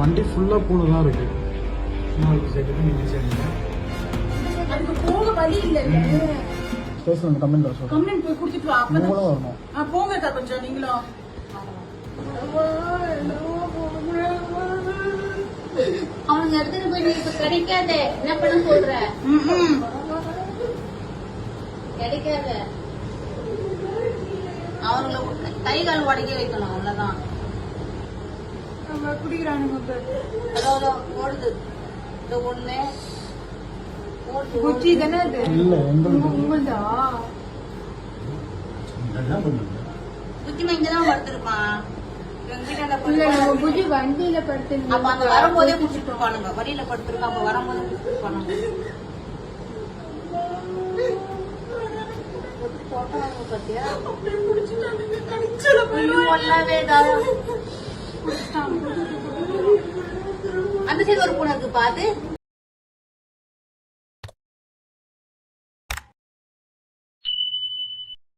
வண்டி ஃபுல்லா பூனை இருக்கு. போக வழி இல்ல. ஸ்டேஷன் கமெண்ட் வர சொல்றேன். கமெண்ட் போய் குடுத்துட்டு வா. நீங்களும் வரணும். போங்கக்கா கொஞ்சம் நீங்களும். அவனுங்க எடுத்துட்டு போய் இப்ப கிடைக்காத என்ன பண்ண சொல்ற? கிடைக்காத அவங்கள கை கால் உடைக்க வைக்கணும். அவ்வளவுதான். குடிக்கிறானுங்க. அதாவது ஓடுது இந்த ஒண்ணு குச்சி தானே அது? இல்ல உங்களுதா? குச்சிமா இங்கதான் படுத்திருப்பான். வண்டியில படுத்து அப்ப அங்க வரும்போதே குடிச்சிட்டு இருப்பானுங்க. வழியில படுத்திருக்கான். அப்ப வரும்போதே குடிச்சிட்டு இருப்பானுங்க. பாத்தியா அந்த சைடு ஒரு பூனை இருக்கு பாத்து.